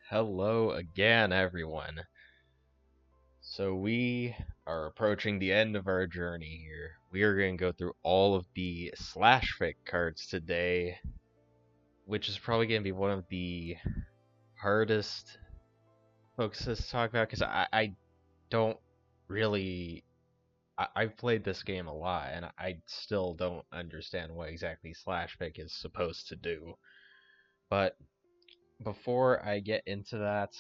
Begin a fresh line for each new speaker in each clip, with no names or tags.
Hello again, everyone. So we are approaching the end of our journey here. We are going to go through all of the Slashfik cards today, which is probably going to be one of the hardest focuses to talk about because I don't really. I've played this game a lot, and I still don't understand what exactly Slashfik is supposed to do. But before I get into that,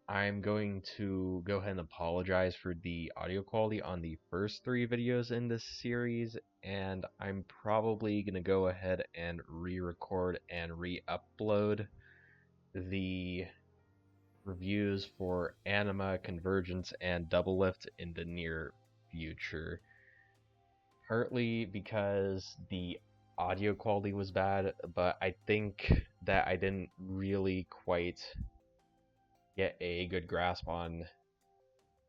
I'm going to go ahead and apologize for the audio quality on the first three videos in this series, and I'm probably going to go ahead and re-record and re-upload the reviews for Anima, Convergence, and Double Lift in the near future. Partly because the audio quality was bad, but I think that I didn't really quite get a good grasp on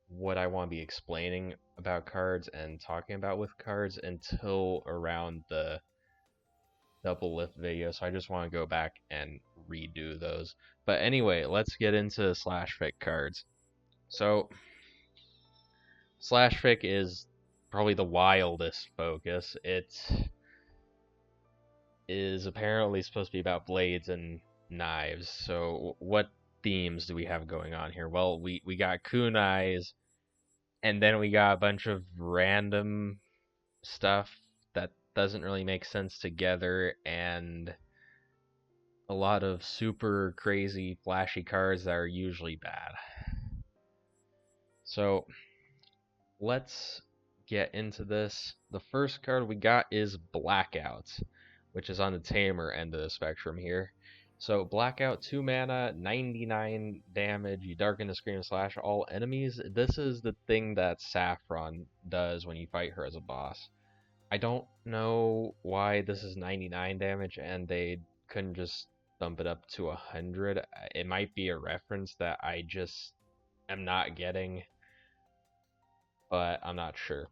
what I want to be explaining about cards and talking about with cards until around the double lift video, so I just want to go back and redo those. But anyway, let's get into Slashfik cards. So, Slashfik is probably the wildest focus. It is apparently supposed to be about blades and knives. So, what themes do we have going on here? Well, we got kunais, and then we got a bunch of random stuff that doesn't really make sense together, and a lot of super crazy flashy cards that are usually bad. So let's get into this. The first card we got is Blackout, which is on the tamer end of the spectrum here. So Blackout, 2 mana, 99 damage, you darken the screen slash all enemies. This is the thing that Saffron does when you fight her as a boss. I don't know why this is 99 damage and they couldn't just bump it up to 100. It might be a reference that I just am not getting, but I'm not sure.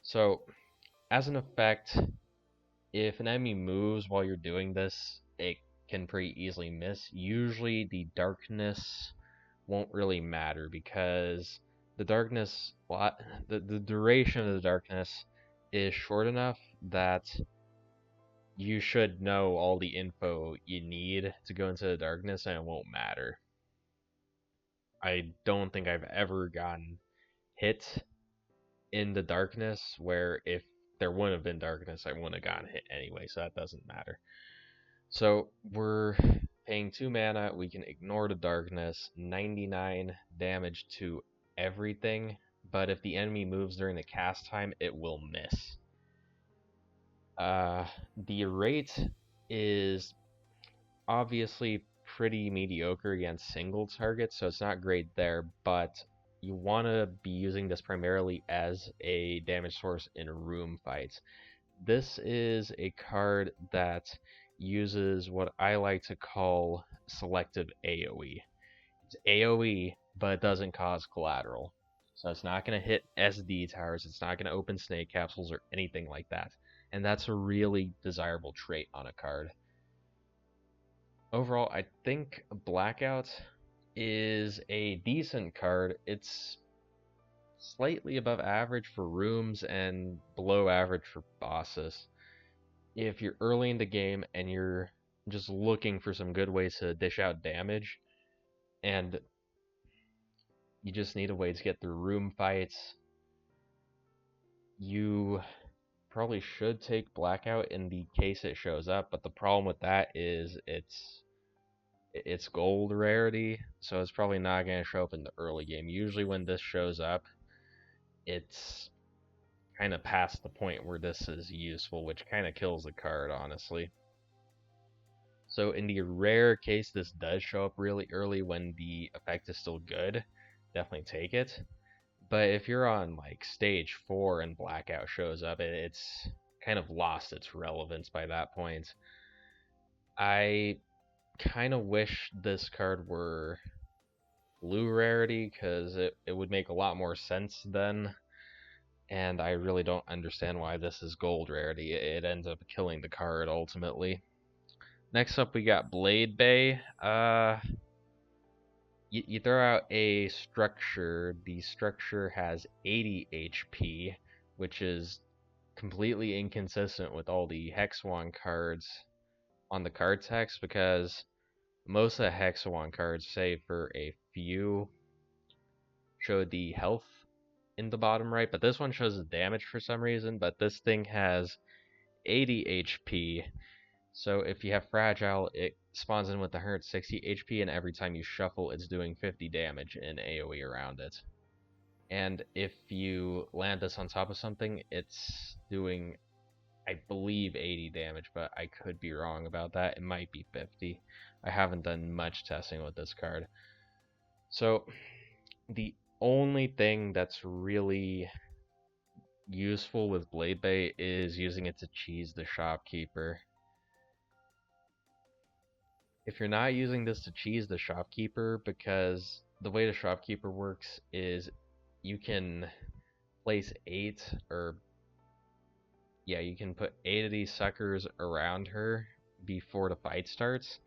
So, as an effect, if an enemy moves while you're doing this, it can pretty easily miss. Usually the darkness won't really matter because the darkness, the duration of the darkness is short enough that you should know all the info you need to go into the darkness and it won't matter. I don't think I've ever gotten hit in the darkness where if there wouldn't have been darkness, I wouldn't have gotten hit anyway, so that doesn't matter. So we're paying 2 mana, we can ignore the darkness, 99 damage to everything, but if the enemy moves during the cast time, it will miss. The rate is obviously pretty mediocre against single targets, so it's not great there, but you want to be using this primarily as a damage source in room fights. This is a card that uses what I like to call selective AoE. It's AoE, but it doesn't cause collateral. So it's not going to hit SD towers, it's not going to open snake capsules or anything like that. And that's a really desirable trait on a card. Overall, I think Blackout is a decent card. It's slightly above average for rooms and below average for bosses. If you're early in the game and you're just looking for some good ways to dish out damage, and you just need a way to get through room fights, you probably should take Blackout in the case it shows up, but the problem with that is it's gold rarity, so it's probably not going to show up in the early game. Usually when this shows up, it's kind of past the point where this is useful, which kind of kills the card, honestly. So in the rare case this does show up really early when the effect is still good, definitely take it. But if you're on like stage 4 and Blackout shows up, it's kind of lost its relevance by that point. I kind of wish this card were blue rarity because it would make a lot more sense then, and I really don't understand why this is gold rarity. It ends up killing the card ultimately. Next up we got Blade Bay. You throw out a structure. The structure has 80 HP, which is completely inconsistent with all the Hexawon cards on the card text because most of the Hexawon cards, save for a few, show the health in the bottom right, but this one shows the damage for some reason. But this thing has 80 HP, so if you have Fragile, it spawns in with 160 HP, and every time you shuffle, it's doing 50 damage in AoE around it. And if you land this on top of something, it's doing, I believe, 80 damage, but I could be wrong about that. It might be 50. I haven't done much testing with this card. So the only thing that's really useful with Blade Bay is using it to cheese the shopkeeper. If you're not using this to cheese the shopkeeper, because the way the shopkeeper works is you can place 8, or yeah, you can put 8 of these suckers around her before the fight starts,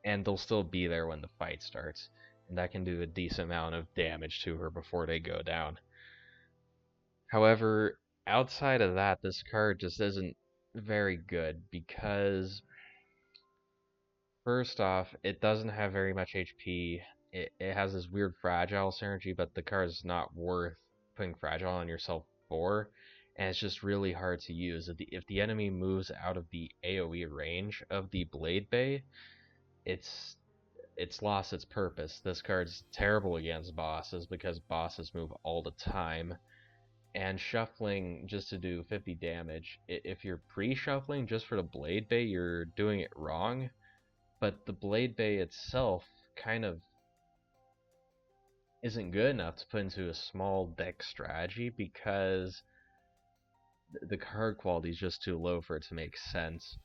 and they'll still be there when the fight starts, and that can do a decent amount of damage to her before they go down. However, outside of that, this card just isn't very good because first off, it doesn't have very much HP. It has this weird fragile synergy, but the card is not worth putting fragile on yourself for, and it's just really hard to use. If the enemy moves out of the AoE range of the Blade Bay, it's lost its purpose. This card's terrible against bosses because bosses move all the time, and shuffling just to do 50 damage. If you're pre-shuffling just for the Blade Bay, you're doing it wrong. But the Blade Bay itself kind of isn't good enough to put into a small deck strategy because the card quality is just too low for it to make sense.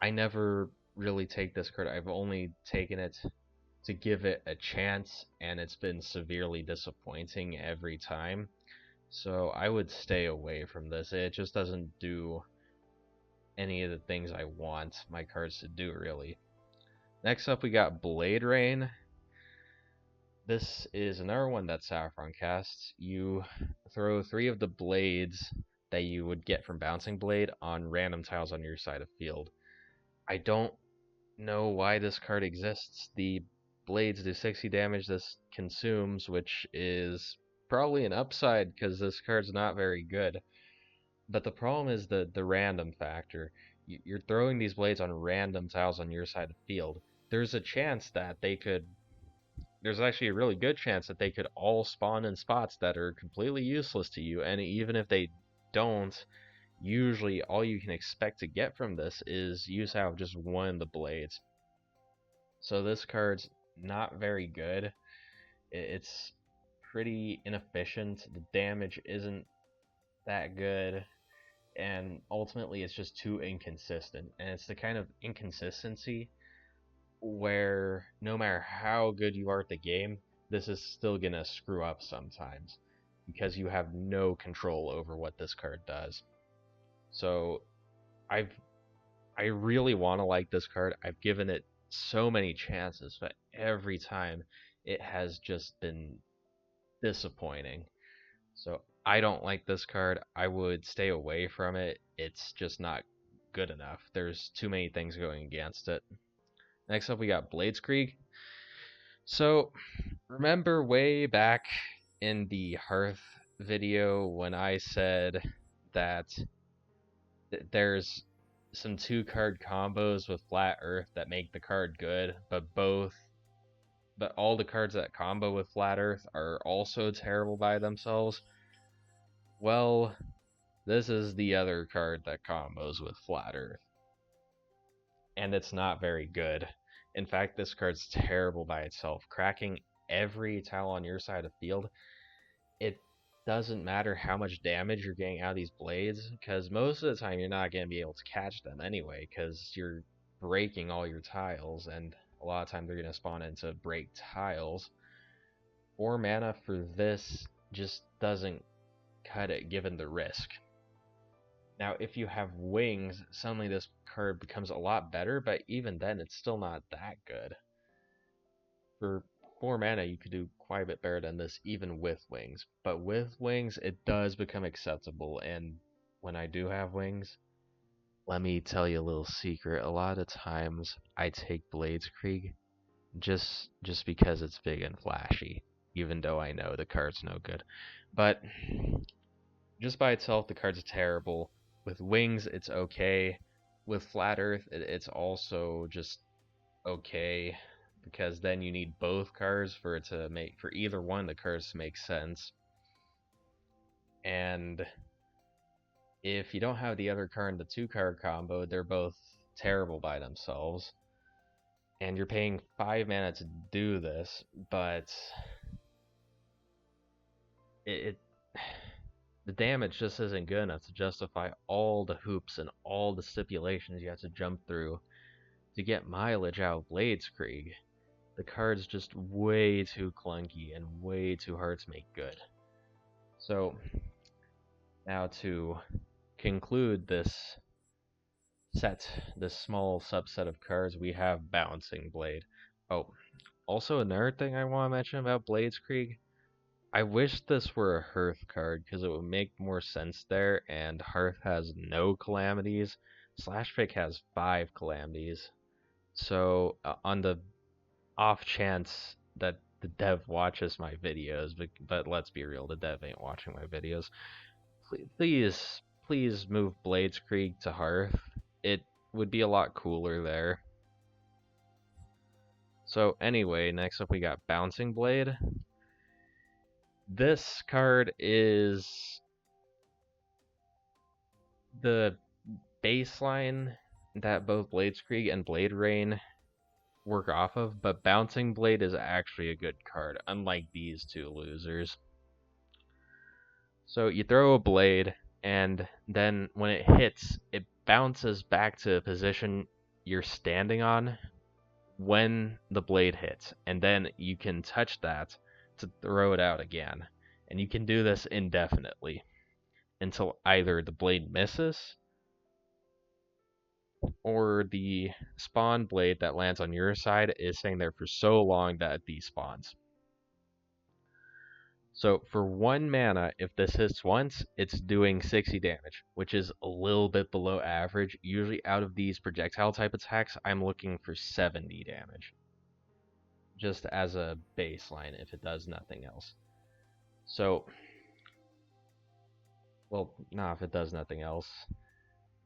I never really take this card. I've only taken it to give it a chance, and it's been severely disappointing every time. So I would stay away from this. It just doesn't do any of the things I want my cards to do, really. Next up, we got Blade Rain. This is another one that Saffron casts. You throw 3 of the blades that you would get from Bouncing Blade on random tiles on your side of field. I don't know why this card exists. The blades do 60 damage this consumes, which is probably an upside because this card's not very good. But the problem is the random factor. You're throwing these blades on random tiles on your side of the field. There's a chance that there's actually a really good chance that they could all spawn in spots that are completely useless to you, and even if they don't, usually all you can expect to get from this is use out of just one of the blades. So this card's not very good. It's pretty inefficient. The damage isn't that good, and ultimately it's just too inconsistent. And it's the kind of inconsistency where no matter how good you are at the game, this is still gonna screw up sometimes because you have no control over what this card does. So I really want to like this card. I've given it so many chances, but every time it has just been disappointing. So I don't like this card. I would stay away from it. It's just not good enough. There's too many things going against it. Next up, we got Bladeskrieg. So remember way back in the Hearth video when I said that there's some 2-card combos with Flat Earth that make the card good, but all the cards that combo with Flat Earth are also terrible by themselves? Well, this is the other card that combos with Flat Earth, and it's not very good. In fact, this card's terrible by itself. Cracking every tile on your side of the field, it doesn't matter how much damage you're getting out of these blades, because most of the time you're not going to be able to catch them anyway, because you're breaking all your tiles, and a lot of times they're going to spawn into break tiles. 4 mana for this just doesn't cut it given the risk. Now, if you have wings, suddenly this card becomes a lot better, but even then, it's still not that good. For 4 mana, you could do quite a bit better than this, even with wings. But with wings, it does become acceptable. And when I do have wings, let me tell you a little secret. A lot of times, I take Bladeskrieg just because it's big and flashy, even though I know the card's no good. But just by itself, the card's terrible. With wings, it's okay. With Flat Earth, it's also just okay, because then you need both cards for it to make, for either one of the cards to make sense. And if you don't have the other card in the 2-card combo, they're both terrible by themselves. And you're paying 5 mana to do this, but it the damage just isn't good enough to justify all the hoops and all the stipulations you have to jump through to get mileage out of Bladeskrieg. The card's just way too clunky and way too hard to make good. So, now to conclude this set, this small subset of cards, we have Bouncing Blade. Oh, also another thing I want to mention about Bladeskrieg, I wish this were a Hearth card, because it would make more sense there, and Hearth has no calamities. Slashfik has 5 calamities. So, on the off chance that the dev watches my videos, but let's be real, the dev ain't watching my videos, please move Bladeskrieg to Hearth. It would be a lot cooler there. So anyway, next up we got Bouncing Blade. This card is the baseline that both Bladeskrieg and Blade Rain work off of, but Bouncing Blade is actually a good card, unlike these two losers. So you throw a blade, and then when it hits, it bounces back to the position you're standing on when the blade hits, and then you can touch that to throw it out again. And you can do this indefinitely until either the blade misses or the spawn blade that lands on your side is staying there for so long that it despawns. So for 1 mana, if this hits once, it's doing 60 damage, which is a little bit below average. Usually out of these projectile type attacks, I'm looking for 70 damage, just as a baseline if it does nothing else. So, well, nah, if it does nothing else,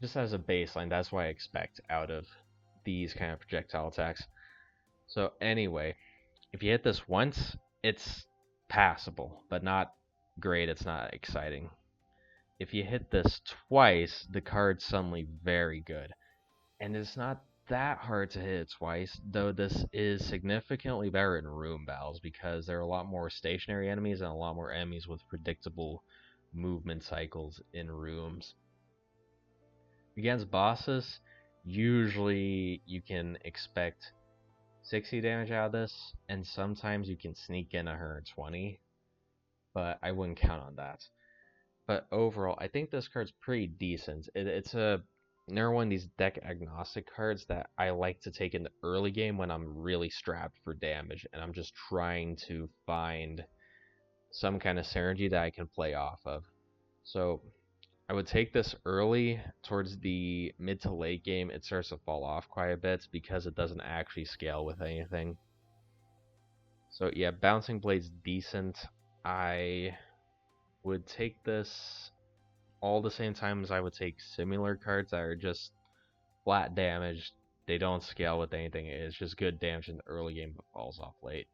just as a baseline, that's what I expect out of these kind of projectile attacks. So anyway, if you hit this once, it's passable, but not great, it's not exciting. If you hit this twice, the card's suddenly very good. And it's not that hard to hit it twice, though this is significantly better in room battles because there are a lot more stationary enemies and a lot more enemies with predictable movement cycles in rooms. Against bosses, usually you can expect 60 damage out of this, and sometimes you can sneak in 120, but I wouldn't count on that. But overall, I think this card's pretty decent. It's another one of these deck agnostic cards that I like to take in the early game when I'm really strapped for damage, and I'm just trying to find some kind of synergy that I can play off of. So I would take this early. Towards the mid to late game, it starts to fall off quite a bit because it doesn't actually scale with anything. So yeah, Bouncing Blade's decent. I would take this all the same time as I would take similar cards that are just flat damage. They don't scale with anything. It's just good damage in the early game but falls off late.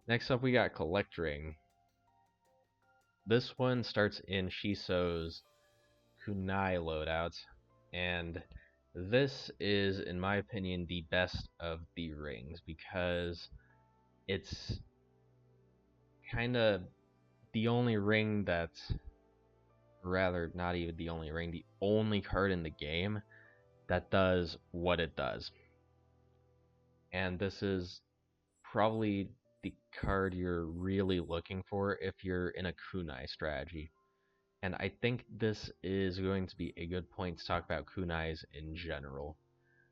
Next up we got Collecting. This one starts in Shiso's Kunai loadout, and this is, in my opinion, the best of the rings because it's kind of the only ring that's, rather not even the only ring, the only card in the game that does what it does. And this is probably the card you're really looking for if you're in a kunai strategy. And I think this is going to be a good point to talk about kunais in general.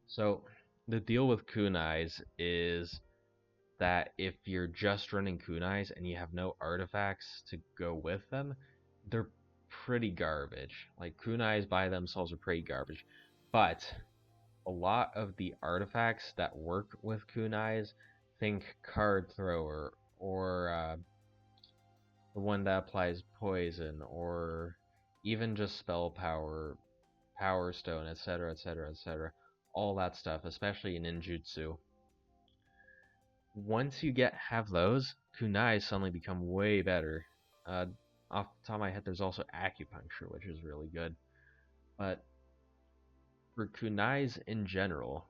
So the deal with kunais is that if you're just running kunais and you have no artifacts to go with them, they're pretty garbage. Like kunais by themselves are pretty garbage. But a lot of the artifacts that work with kunais, think card thrower or the one that applies poison, or even just spell power, power stone, etc., etc., etc. All that stuff, especially in ninjutsu. Once you have those, kunai suddenly become way better. Uh, Off the top of my head, there's also acupuncture, which is really good. But for kunais in general,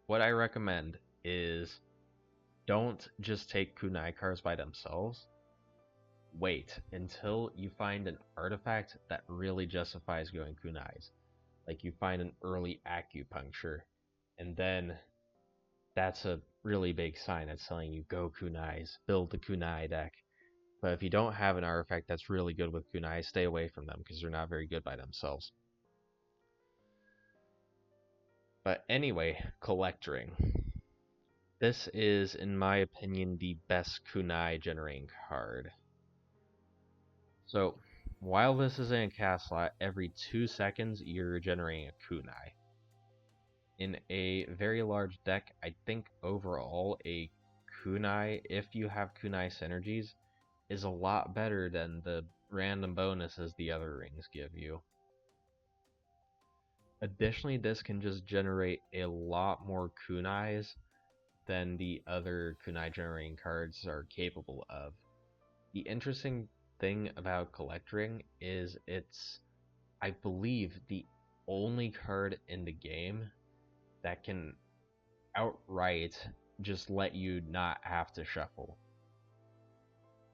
what I recommend is don't just take kunai cards by themselves. Wait until you find an artifact that really justifies going kunais. Like you find an early acupuncture, and then that's a really big sign that's telling you go kunais, build the kunai deck. But if you don't have an artifact that's really good with kunai, stay away from them because they're not very good by themselves. But anyway, collecting. This is, in my opinion, the best kunai generating card. So, while this is in a cast slot, every 2 seconds you're generating a kunai. In a very large deck, I think overall a kunai, if you have kunai synergies, is a lot better than the random bonuses the other rings give you. Additionally, this can just generate a lot more kunais than the other kunai generating cards are capable of. The interesting thing about collecting is it's, I believe, the only card in the game that can outright just let you not have to shuffle.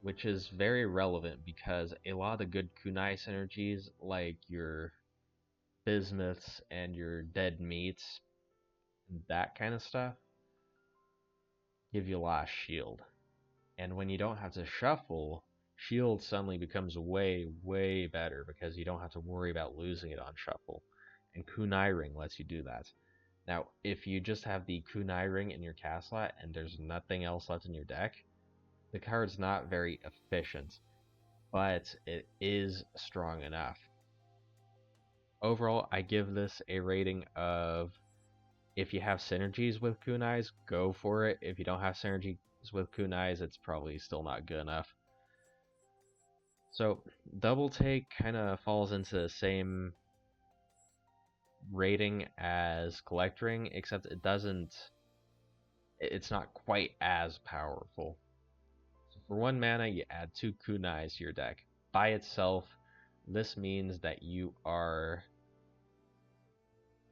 Which is very relevant because a lot of the good kunai synergies, like your bismuths and your dead meats, that kind of stuff, give you a lot of shield. And when you don't have to shuffle, shield suddenly becomes way, way better because you don't have to worry about losing it on shuffle. And kunai ring lets you do that. Now, if you just have the kunai ring in your cast slot and there's nothing else left in your deck, the card's not very efficient, but it is strong enough. Overall, I give this a rating of, if you have synergies with kunais, go for it. If you don't have synergies with kunais, it's probably still not good enough. So, double take kind of falls into the same rating as collecting, except it's not quite as powerful. So for 1 mana, you add 2 kunais to your deck. By itself, this means that you are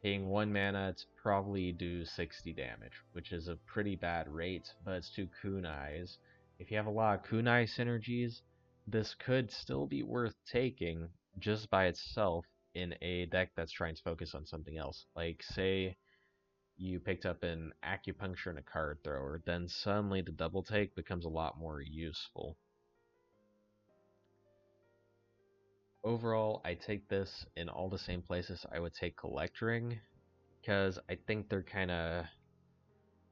paying 1 mana to probably do 60 damage, which is a pretty bad rate, but it's 2 kunais. If you have a lot of kunai synergies, this could still be worth taking just by itself in a deck that's trying to focus on something else. Like, say you picked up an acupuncture and a card thrower, then suddenly the double take becomes a lot more useful. Overall, I take this in all the same places I would take collecting, because I think they're kind of,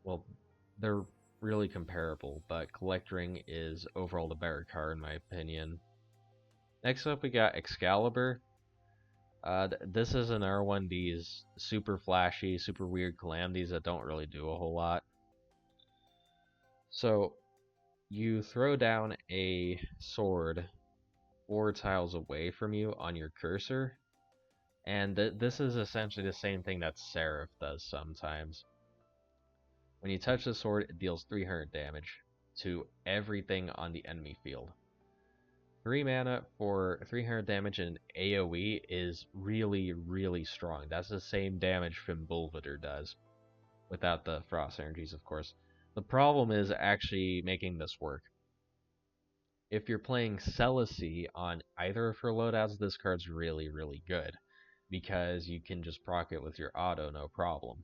well, they're really comparable, but collecting is overall the better card in my opinion. Next up, we got Excalibur. This is another one of these super flashy, super weird calamities that don't really do a whole lot. So, you throw down a sword 4 tiles away from you on your cursor, and this is essentially the same thing that Seraph does sometimes. When you touch the sword, it deals 300 damage to everything on the enemy field. 3 mana for 300 damage in AoE is really, really strong. That's the same damage Fimbulvator does, without the frost energies, of course. The problem is actually making this work. If you're playing Celicy on either of her loadouts, this card's really, really good, because you can just proc it with your auto, no problem.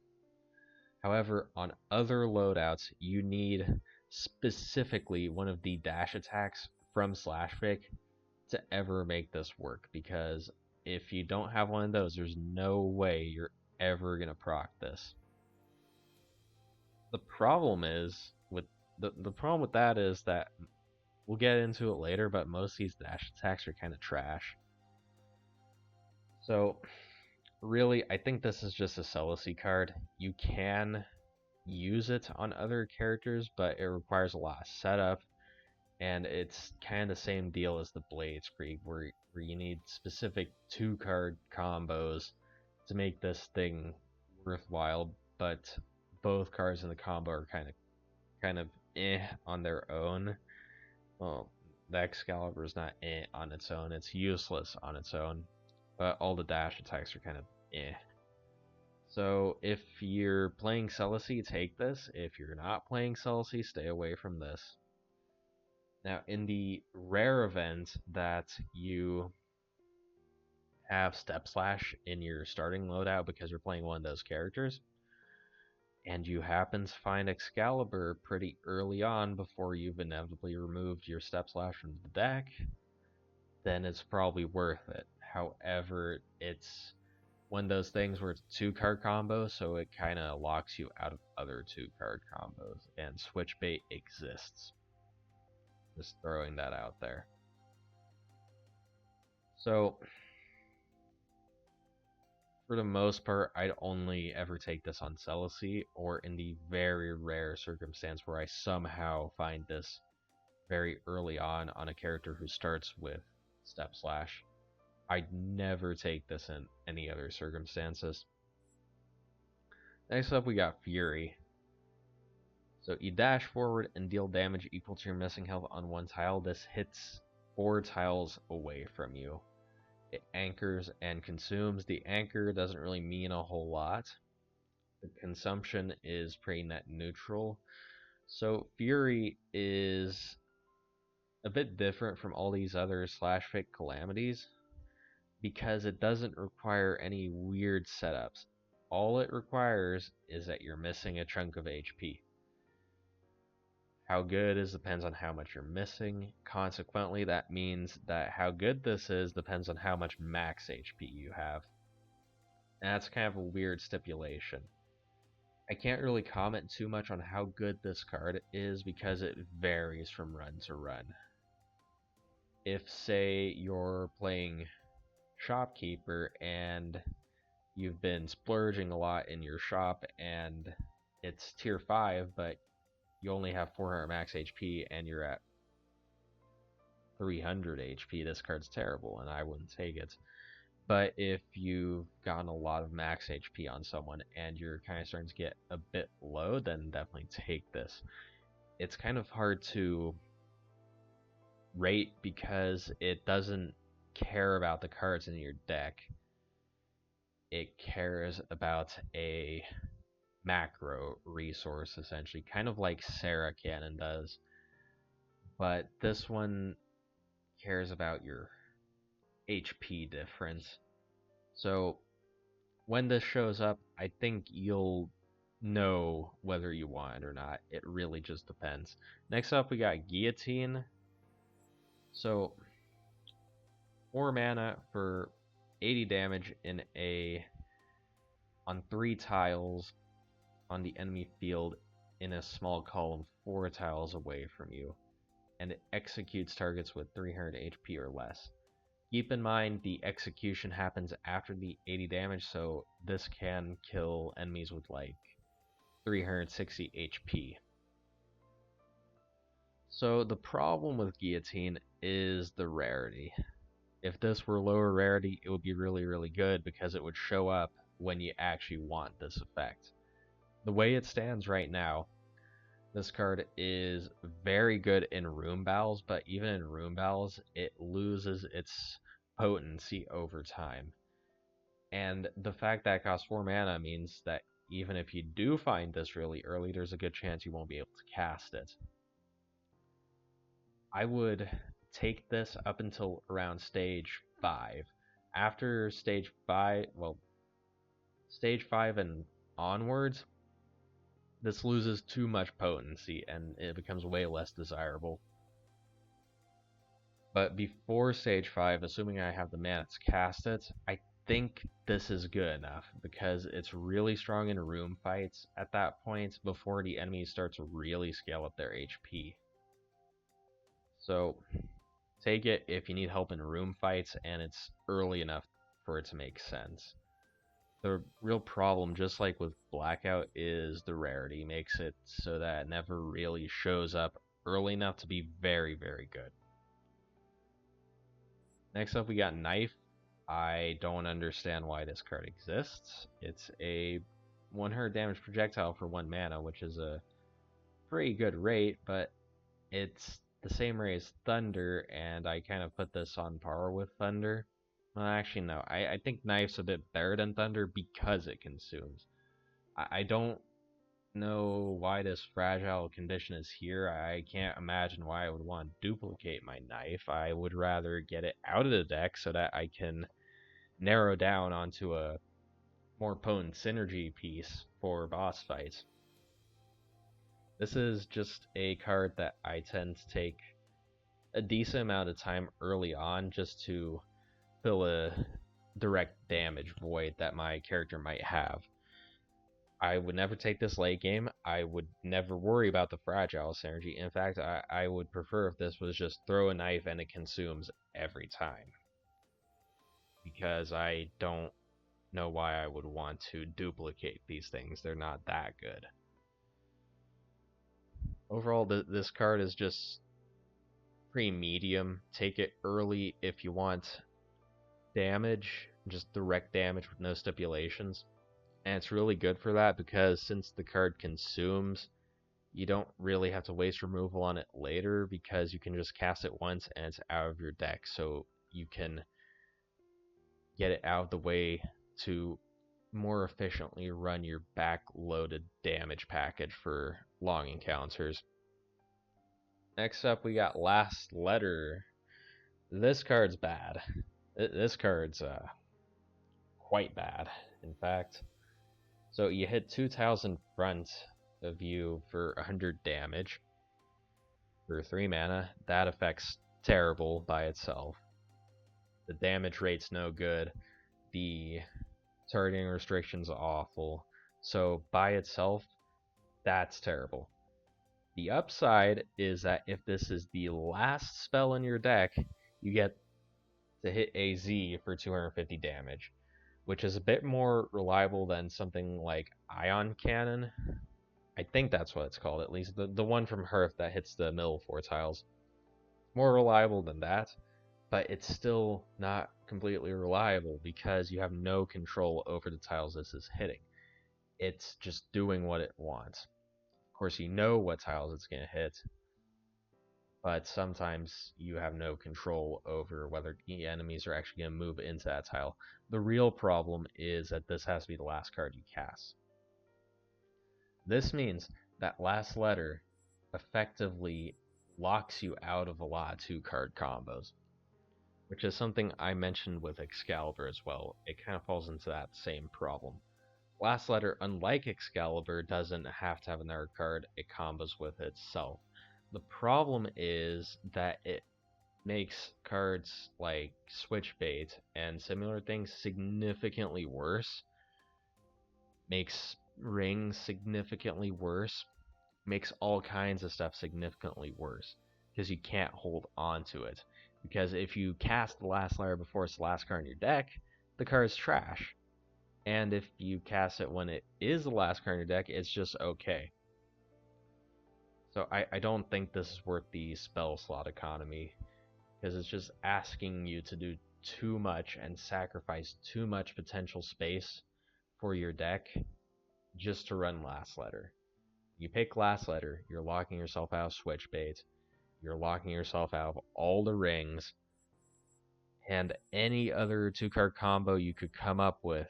However, on other loadouts, you need specifically one of the dash attacks from Slashfik to ever make this work, because if you don't have one of those, there's no way you're ever going to proc this. The problem is with the problem with that is that we'll get into it later, but most of these dash attacks are kind of trash. So really, I think this is just a Celicy card. You can use it on other characters, but it requires a lot of setup, and it's kind of the same deal as the Bladeskrieg, where you need specific 2-card combos to make this thing worthwhile, but both cards in the combo are kind of on their own. Well, the Excalibur is not on its own; it's useless on its own. But all the dash attacks are kind of eh. So if you're playing Celicy, take this. If you're not playing Celicy, stay away from this. Now, in the rare event that you have Step Slash in your starting loadout because you're playing one of those characters, and you happen to find Excalibur pretty early on before you've inevitably removed your Step Slash from the deck, then it's probably worth it. However, it's one of those things where it's a 2-card combo, so it kind of locks you out of other 2-card combos, and switch bait exists. Just throwing that out there. So, for the most part, I'd only ever take this on Celicy, or in the very rare circumstance where I somehow find this very early on a character who starts with Step Slash. I'd never take this in any other circumstances. Next up, we got Fury. So you dash forward and deal damage equal to your missing health on one tile. This hits 4 tiles away from you. It anchors and consumes. The anchor doesn't really mean a whole lot. The consumption is pretty net neutral. So Fury is a bit different from all these other Slashfik calamities because it doesn't require any weird setups. All it requires is that you're missing a chunk of HP. How good is depends on how much you're missing. Consequently, that means that how good this is depends on how much max HP you have. And that's kind of a weird stipulation. I can't really comment too much on how good this card is because it varies from run to run. If, say, you're playing Shopkeeper and you've been splurging a lot in your shop and it's tier 5, but you only have 400 max HP and you're at 300 HP, this card's terrible and I wouldn't take it. But if you've gotten a lot of max HP on someone and you're kind of starting to get a bit low, then definitely take this. It's kind of hard to rate because it doesn't care about the cards in your deck. It cares about a macro resource, essentially, kind of like Sarah Cannon does. But this one cares about your HP difference. So when this shows up, I think you'll know whether you want it or not. It really just depends. Next up, we got Guillotine. So 4 mana for 80 damage on 3 tiles on the enemy field in a small column 4 tiles away from you, and it executes targets with 300 HP or less. Keep in mind the execution happens after the 80 damage, so this can kill enemies with like 360 HP. So the problem with Guillotine is the rarity. If this were lower rarity, it would be really, really good because it would show up when you actually want this effect. The way it stands right now, this card is very good in Room Battles, but even in Room Battles, it loses its potency over time. And the fact that it costs 4 mana means that even if you do find this really early, there's a good chance you won't be able to cast it. I would take this up until around stage 5. After stage 5, well, stage 5 and onwards, this loses too much potency and it becomes way less desirable. But before stage 5, assuming I have the mana to cast it, I think this is good enough because it's really strong in room fights at that point before the enemy starts to really scale up their HP. So take it if you need help in room fights and it's early enough for it to make sense. The real problem, just like with Blackout, is the rarity makes it so that it never really shows up early enough to be very, very good. Next up, we got Knife. I don't understand why this card exists. It's a 100 damage projectile for 1 mana, which is a pretty good rate, but it's the same rate as Thunder, and I kind of put this on par with Thunder. Well, actually, no. I think Knife's a bit better than Thunder because it consumes. I don't know why this fragile condition is here. I can't imagine why I would want to duplicate my Knife. I would rather get it out of the deck so that I can narrow down onto a more potent synergy piece for boss fights. This is just a card that I tend to take a decent amount of time early on just to fill a direct damage void that my character might have. I would never take this late game. I would never worry about the fragile synergy. In fact, I would prefer if this was just throw a knife and it consumes every time. Because I don't know why I would want to duplicate these things. They're not that good. Overall, this card is just pretty medium. Take it early if you want damage, just direct damage with no stipulations. And it's really good for that because since the card consumes, you don't really have to waste removal on it later because you can just cast it once and it's out of your deck. So you can get it out of the way to more efficiently run your back-loaded damage package for long encounters. Next up, we got Last Letter. This card's bad. This card's quite bad, in fact. So you hit 2 tiles in front of you for 100 damage for 3 mana. That effect's terrible by itself. The damage rate's no good. The targeting restriction's awful. So by itself, that's terrible. The upside is that if this is the last spell in your deck, you get to hit a Z for 250 damage, which is a bit more reliable than something like Ion Cannon. I think that's what it's called, at least the one from Hearth that hits the middle 4 tiles. More reliable than that, but it's still not completely reliable because you have no control over the tiles this is hitting. It's just doing what it wants. Of course, you know what tiles it's going to hit, but sometimes you have no control over whether the enemies are actually going to move into that tile. The real problem is that this has to be the last card you cast. This means that Last Letter effectively locks you out of a lot of 2-card combos, which is something I mentioned with Excalibur as well. It kind of falls into that same problem. Last Letter, unlike Excalibur, doesn't have to have another card it combos with itself. The problem is that it makes cards like Switchbait and similar things significantly worse, makes rings significantly worse, makes all kinds of stuff significantly worse, because you can't hold on to it. Because if you cast the Last Letter before it's the last card in your deck, the card's trash. And if you cast it when it is the last card in your deck, it's just okay. So I don't think this is worth the spell slot economy, because it's just asking you to do too much and sacrifice too much potential space for your deck just to run Last Letter. You pick Last Letter, you're locking yourself out of Switchbait, you're locking yourself out of all the rings, and any other 2-card combo you could come up with,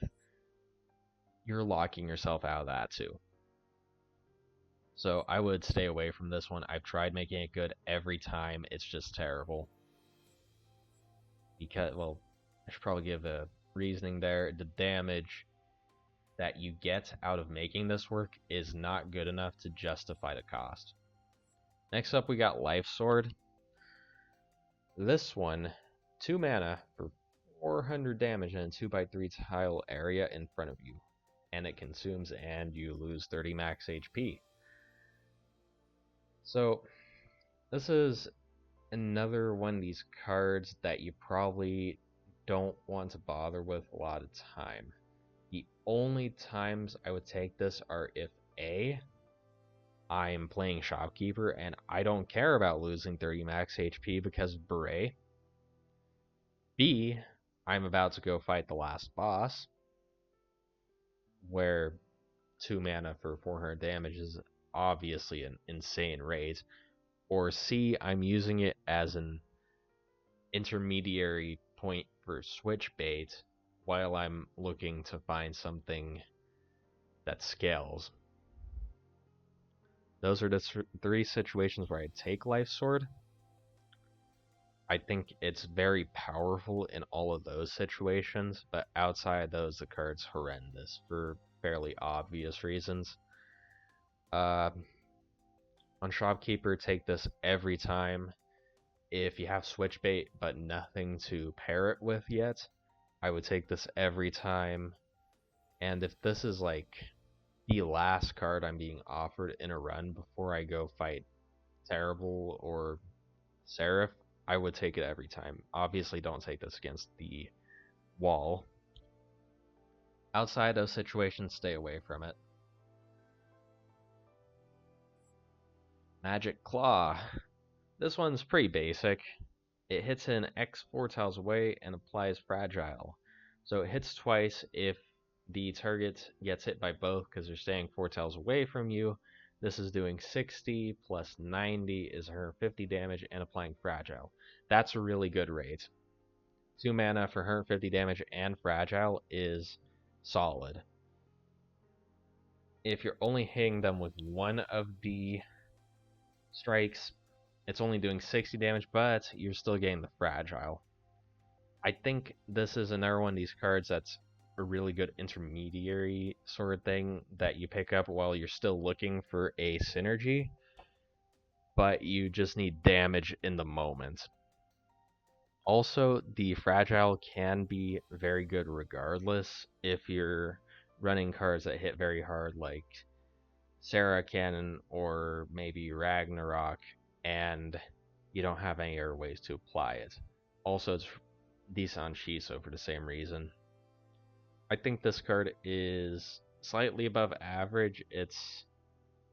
you're locking yourself out of that too. So I would stay away from this one. I've tried making it good every time. It's just terrible. Because, well, I should probably give a reasoning there. The damage that you get out of making this work is not good enough to justify the cost. Next up, we got Life Sword. This one, 2 mana for 400 damage in a 2x3 tile area in front of you. And it consumes and you lose 30 max HP. So, this is another one of these cards that you probably don't want to bother with a lot of time. The only times I would take this are if A, I'm playing Shopkeeper and I don't care about losing 30 max HP because of Beret. B, I'm about to go fight the last boss, where 2 mana for 400 damage is obviously an insane rate. Or C, I'm using it as an intermediary point for switch bait while I'm looking to find something that scales. Those are the three situations where I take Life Sword. I think it's very powerful in all of those situations, but outside those, the card's horrendous for fairly obvious reasons. On Shopkeeper, take this every time. If you have switch bait but nothing to pair it with yet, I would take this every time. And if this is like the last card I'm being offered in a run before I go fight Terrible or Seraph, I would take it every time. Obviously, don't take this against the wall. Outside those situations, stay away from it. Magic Claw. This one's pretty basic. It hits an X 4 tiles away and applies Fragile. So it hits twice if the target gets hit by both because they're staying 4 tiles away from you. This is doing 60 plus 90 is 150 damage and applying Fragile. That's a really good rate. 2 mana for 150 damage and Fragile is solid. If you're only hitting them with one of the strikes, it's only doing 60 damage, but you're still getting the Fragile. I think this is another one of these cards that's a really good intermediary sort of thing that you pick up while you're still looking for a synergy, but you just need damage in the moment. Also, the Fragile can be very good regardless if you're running cards that hit very hard like Sarah Cannon or maybe Ragnarok, and you don't have any other ways to apply it. Also, it's decent on Shiso for the same reason. I think this card is slightly above average. It's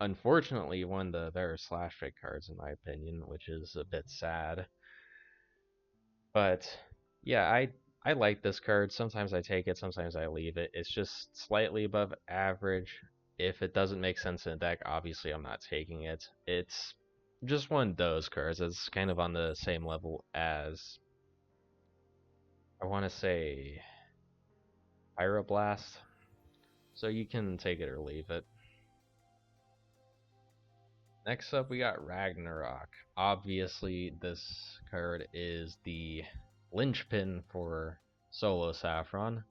unfortunately one of the better Slashfik cards in my opinion, which is a bit sad. But yeah, I like this card. Sometimes I take it, sometimes I leave it. It's just slightly above average. If it doesn't make sense in a deck, obviously I'm not taking it. It's just one of those cards. It's kind of on the same level as, I want to say, Pyroblast. So you can take it or leave it. Next up, we got Ragnarok. Obviously, this card is the linchpin for solo Saffron.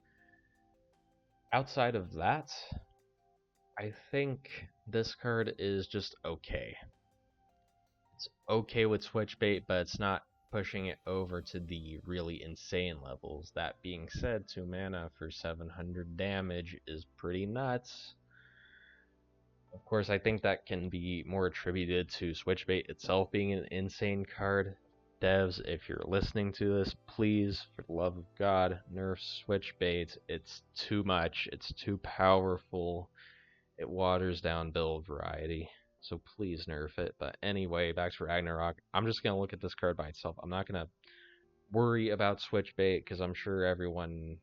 Outside of that, I think this card is just okay. It's okay with switch bait, but it's not pushing it over to the really insane levels. That being said, 2 mana for 700 damage is pretty nuts. Of course, I think that can be more attributed to Switchbait itself being an insane card. Devs, if you're listening to this, please, for the love of God, nerf Switchbait. It's too much. It's too powerful. It waters down build variety. So please nerf it. But anyway, back to Ragnarok. I'm just going to look at this card by itself. I'm not going to worry about Switchbait because I'm sure everyone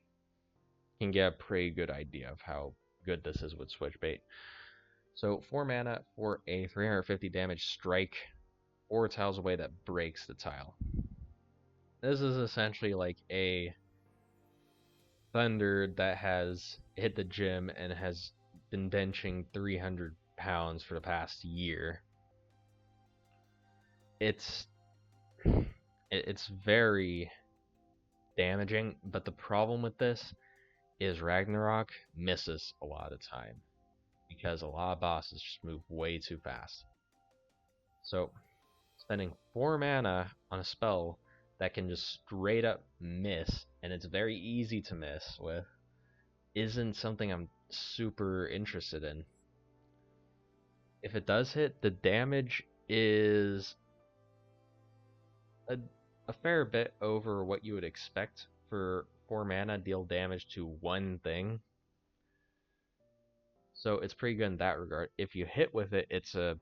can get a pretty good idea of how good this is with Switchbait. So 4 mana for a 350 damage strike, 4 tiles away that breaks the tile. This is essentially like a Thunder that has hit the gym and has been benching 300 pounds for the past year. It's very damaging, but the problem with this is Ragnarok misses a lot of time, because a lot of bosses just move way too fast. So, spending 4 mana on a spell that can just straight up miss, and it's very easy to miss with, isn't something I'm super interested in. If it does hit, the damage is a, a fair bit over what you would expect for 4 mana deal damage to one thing. So it's pretty good in that regard. If you hit with it, it's a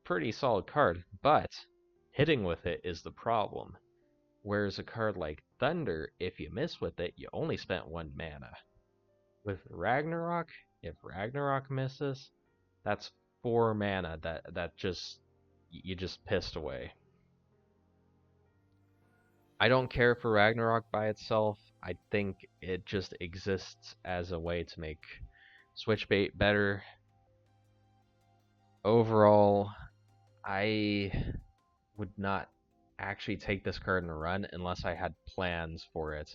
pretty solid card, but hitting with it is the problem. Whereas a card like Thunder, if you miss with it, you only spent 1 mana. With Ragnarok, if Ragnarok misses, that's 4 mana that just you just pissed away. I don't care for Ragnarok by itself. I think it just exists as a way to make Switchbait better. Overall, I would not actually take this card in a run unless I had plans for it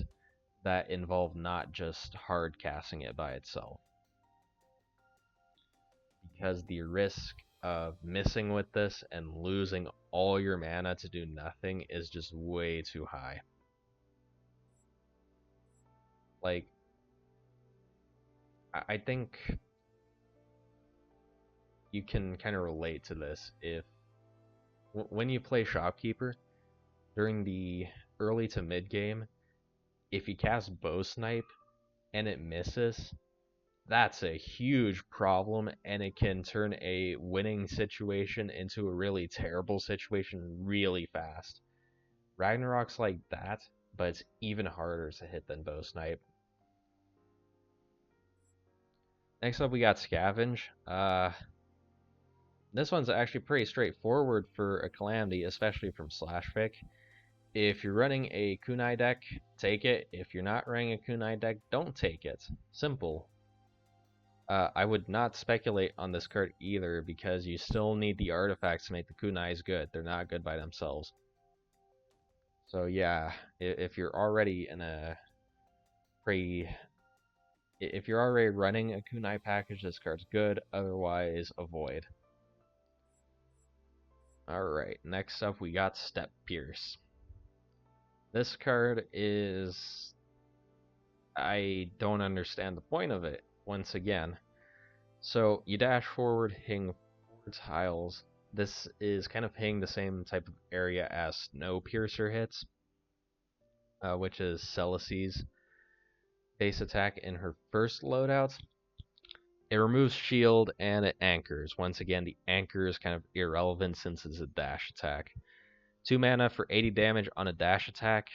that involve not just hard casting it by itself. Because the risk of missing with this and losing all your mana to do nothing is just way too high. Like, I think you can kind of relate to this if when you play Shopkeeper during the early to mid game, if you cast Bow Snipe and it misses, that's a huge problem, and it can turn a winning situation into a really terrible situation really fast. Ragnarok's like that, but it's even harder to hit than Bow Snipe. Next up, we got Scavenge. This one's actually pretty straightforward for a Calamity, especially from Slashfik. If you're running a Kunai deck, take it. If you're not running a Kunai deck, don't take it. Simple. I would not speculate on this card either, because you still need the artifacts to make the Kunais good. They're not good by themselves. So yeah, if you're already in a if you're already running a Kunai package, this card's good. Otherwise, avoid. Alright, next up we got Step Pierce. This card is... I don't understand the point of it, once again. So, you dash forward, hitting 4 tiles. This is kind of hitting the same type of area as Snowpiercer hits, which is Celes's base attack in her first loadout. It removes shield and it anchors. Once again, the anchor is kind of irrelevant since it's a dash attack. 2 mana for 80 damage on a dash attack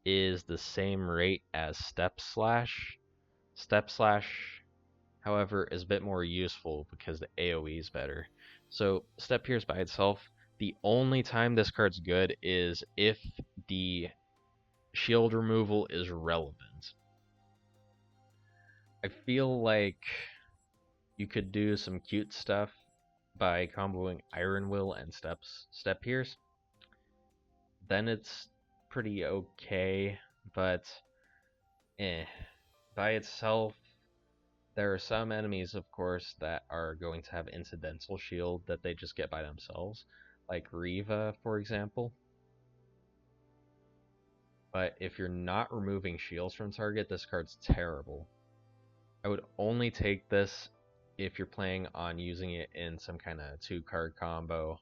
is the same rate as Step Slash. Step Slash, however, is a bit more useful because the AoE is better. So Step Pierce by itself, the only time this card's good is if the shield removal is relevant. I feel like you could do some cute stuff by comboing Iron Will and Step Pierce. Then it's pretty okay, but by itself, there are some enemies, of course, that are going to have incidental shield that they just get by themselves, like Riva, for example. But if you're not removing shields from target, this card's terrible. I would only take this if you're planning on using it in some kind of 2-card combo,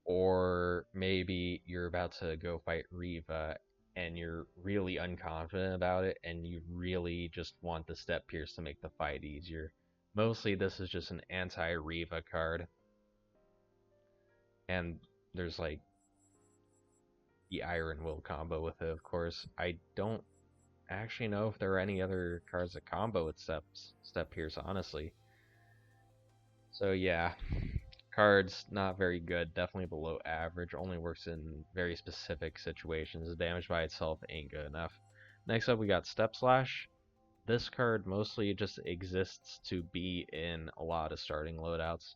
or maybe you're about to go fight Riva and you're really unconfident about it and you really just want the Step Pierce to make the fight easier. Mostly this is just an anti-Riva card. And there's like the Iron Will combo with it, of course. I don't actually know if there are any other cards that combo with Step Pierce, honestly. So yeah, cards not very good, definitely below average, only works in very specific situations. The damage by itself ain't good enough. Next up we got Step Slash. This card mostly just exists to be in a lot of starting loadouts.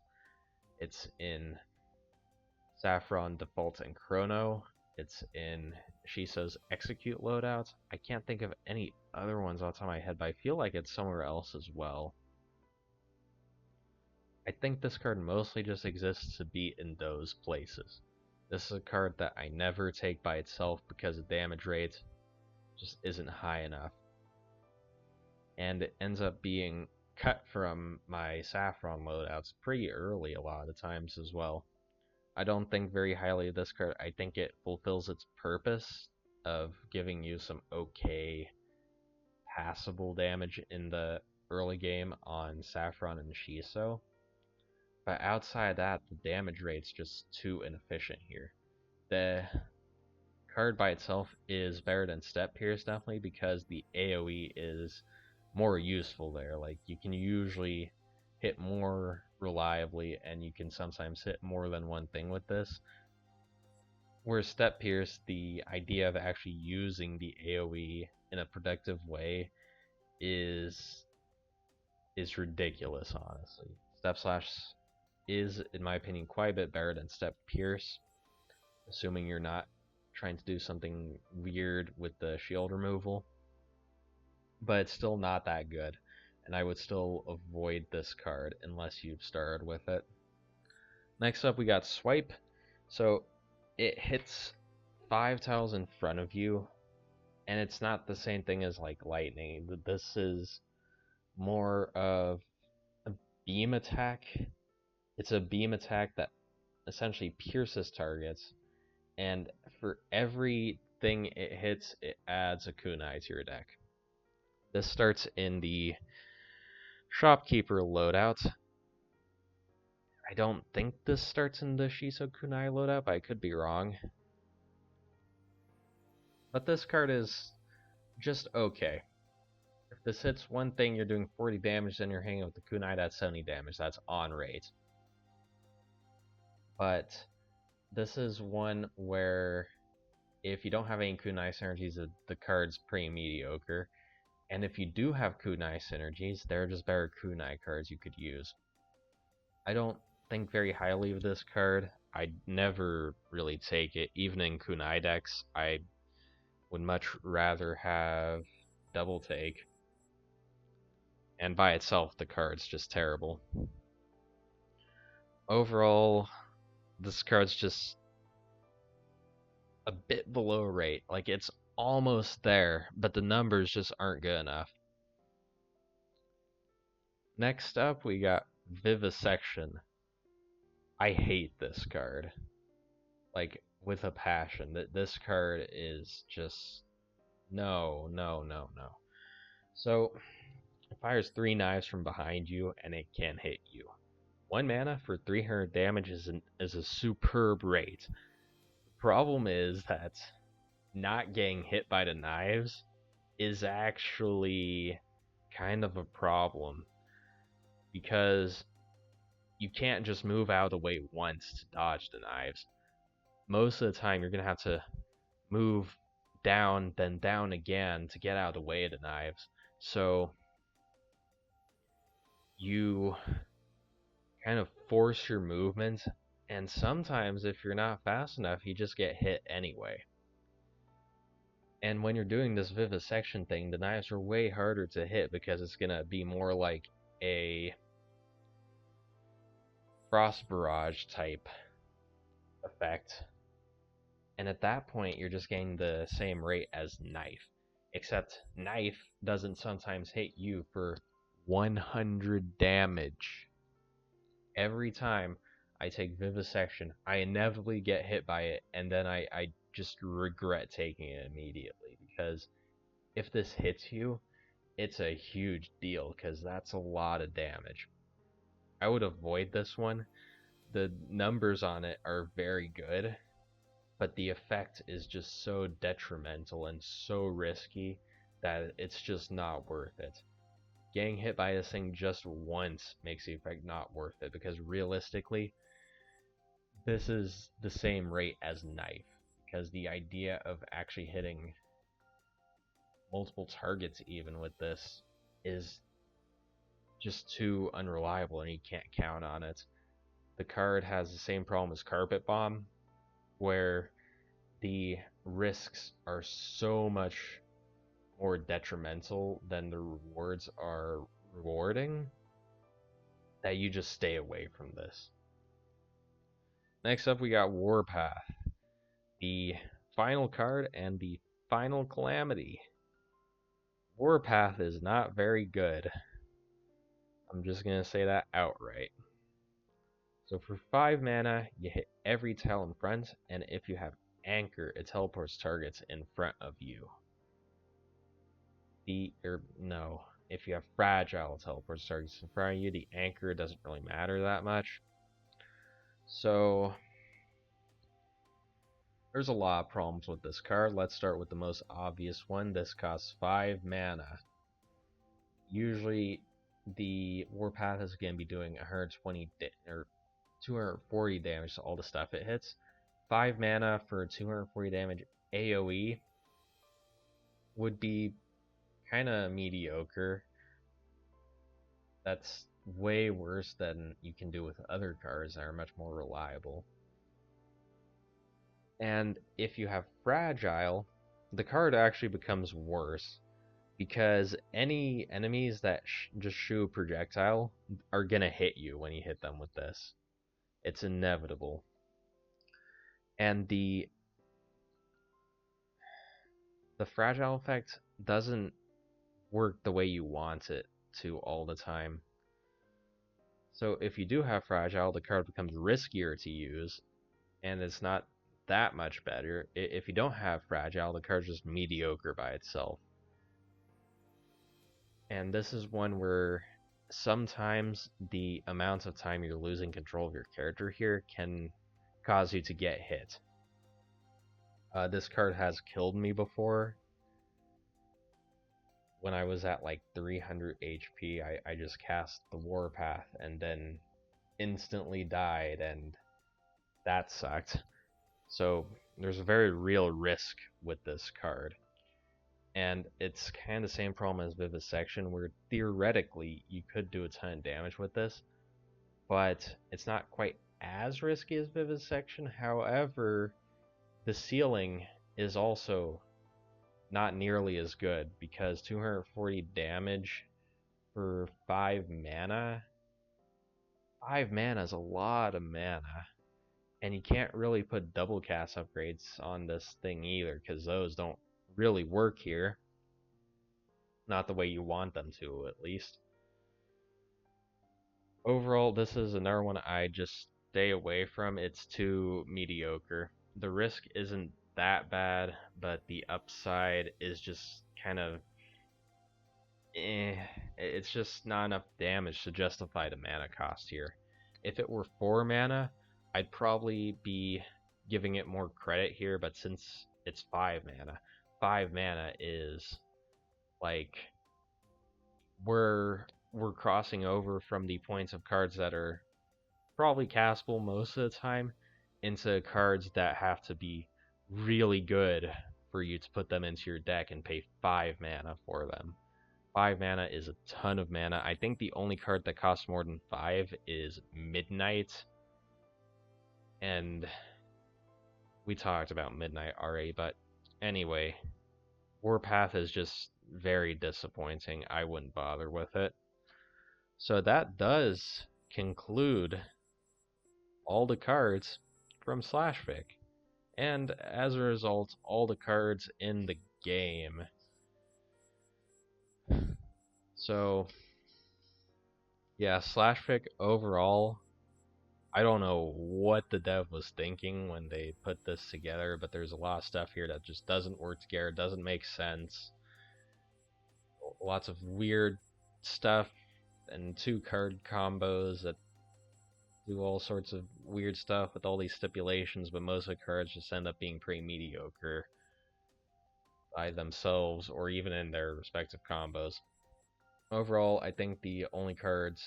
It's in Saffron, Default, and Chrono. It's in Shiso's Execute loadout. I can't think of any other ones off the top of my head, but I feel like it's somewhere else as well. I think this card mostly just exists to be in those places. This is a card that I never take by itself because the damage rate just isn't high enough. And it ends up being cut from my Saffron loadouts pretty early a lot of the times as well. I don't think very highly of this card. I think it fulfills its purpose of giving you some okay passable damage in the early game on Saffron and Shiso. But outside that, the damage rate's just too inefficient here. The card by itself is better than Step Pierce, definitely, because the AoE is more useful there. Like, you can usually hit more reliably, and you can sometimes hit more than one thing with this. Whereas Step Pierce, the idea of actually using the AoE in a productive way is ridiculous, honestly. Step Slash is, in my opinion, quite a bit better than Step Pierce, assuming you're not trying to do something weird with the shield removal. But it's still not that good, and I would still avoid this card unless you've started with it. Next up, we got Swipe. So it hits 5 tiles in front of you, and it's not the same thing as like Lightning. This is more of a beam attack. It's a beam attack that essentially pierces targets, and for everything it hits, it adds a kunai to your deck. This starts in the Shopkeeper loadout. I don't think this starts in the Shiso Kunai loadout, but I could be wrong. But this card is just okay. If this hits one thing, you're doing 40 damage, then you're hanging with the kunai, that's 70 damage. That's on rate. But this is one where if you don't have any kunai synergies, the card's pretty mediocre. And if you do have kunai synergies, there are just better kunai cards you could use. I don't think very highly of this card. I'd never really take it. Even in kunai decks, I would much rather have Double Take. And by itself, the card's just terrible. Overall, this card's just a bit below rate. Like, it's almost there, but the numbers just aren't good enough. Next up, we got Vivisection. I hate this card. Like, with a passion. This card is just... No. So, it fires 3 knives from behind you, and it can hit you. 1 mana for 300 damage is a superb rate. The problem is that not getting hit by the knives is actually kind of a problem, because you can't just move out of the way once to dodge the knives. Most of the time you're going to have to move down, then down again to get out of the way of the knives. So you kind of force your movement, and sometimes if you're not fast enough, you just get hit anyway. And when you're doing this Vivisection thing, the knives are way harder to hit because it's going to be more like a Frost Barrage type effect. And at that point, you're just getting the same rate as Knife. Except Knife doesn't sometimes hit you for 100 damage. Every time I take Vivisection, I inevitably get hit by it, and then I just regret taking it immediately. Because if this hits you, it's a huge deal, because that's a lot of damage. I would avoid this one. The numbers on it are very good, but the effect is just so detrimental and so risky that it's just not worth it. Getting hit by this thing just once makes the effect not worth it, because realistically, this is the same rate as Knife, because the idea of actually hitting multiple targets even with this is just too unreliable, and you can't count on it. The card has the same problem as Carpet Bomb, where the risks are so much more detrimental than the rewards are rewarding that you just stay away from this. Next up, we got Warpath. The final card and the final calamity. Warpath is not very good. I'm just gonna say that outright. So for 5 mana, you hit every tile in front, and if you have Anchor, it teleports targets in front of you. No, if you have Fragile, it teleports targets in front of you. The Anchor doesn't really matter that much. So there's a lot of problems with this card. Let's start with the most obvious one. This costs 5 mana. Usually, the Warpath is going to be doing 120 or 240 damage to all the stuff it hits. 5 mana for 240 damage AoE would be kind of mediocre. That's way worse than you can do with other cards that are much more reliable. And if you have Fragile, the card actually becomes worse, because any enemies that just shoot a projectile are going to hit you when you hit them with this. It's inevitable. And the Fragile effect doesn't work the way you want it to all the time. So if you do have Fragile, the card becomes riskier to use, and it's not that much better. If you don't have Fragile, the card's just mediocre by itself. And this is one where sometimes the amount of time you're losing control of your character here can cause you to get hit. This card has killed me before. When I was at like 300 HP, I just cast the Warpath and then instantly died, and that sucked. So there's a very real risk with this card. And it's kind of the same problem as Vivisection, where theoretically you could do a ton of damage with this, but it's not quite as risky as Vivisection. However, the ceiling is also not nearly as good, because 240 damage for 5 mana. 5 mana is a lot of mana. And you can't really put double cast upgrades on this thing either, because those don't really work here. Not the way you want them to, at least. Overall, this is another one I just stay away from. It's too mediocre. The risk isn't that bad, but the upside is just kind of it's just not enough damage to justify the mana cost here. If it were 4 mana, I'd probably be giving it more credit here, but since it's 5 mana is like we're crossing over from the points of cards that are probably castable most of the time into cards that have to be really good for you to put them into your deck and pay 5 mana for them. 5 mana is a ton of mana. I think the only card that costs more than 5 is Midnight. And we talked about Midnight already, but anyway, Warpath is just very disappointing. I wouldn't bother with it. So that does conclude all the cards from Slashfik. And as a result, all the cards in the game. So, yeah, Slashfik overall, I don't know what the dev was thinking when they put this together, but there's a lot of stuff here that just doesn't work together, doesn't make sense. Lots of weird stuff and 2 card combos that do all sorts of weird stuff with all these stipulations, but most of the cards just end up being pretty mediocre by themselves or even in their respective combos. Overall, I think the only cards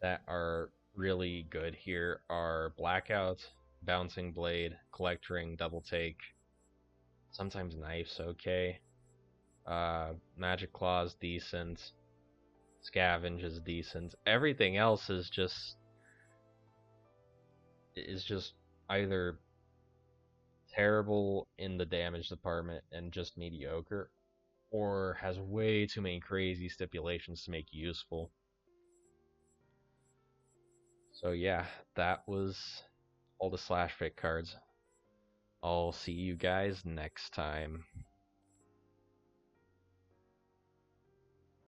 that are really good here are Blackout, Bouncing Blade, Collect Ring, Double Take, sometimes Knife's okay. Magic Claw's decent. Scavenge is decent. Everything else is just either terrible in the damage department and just mediocre, or has way too many crazy stipulations to make useful. So yeah, that was all the Slashfik cards. I'll see you guys next time.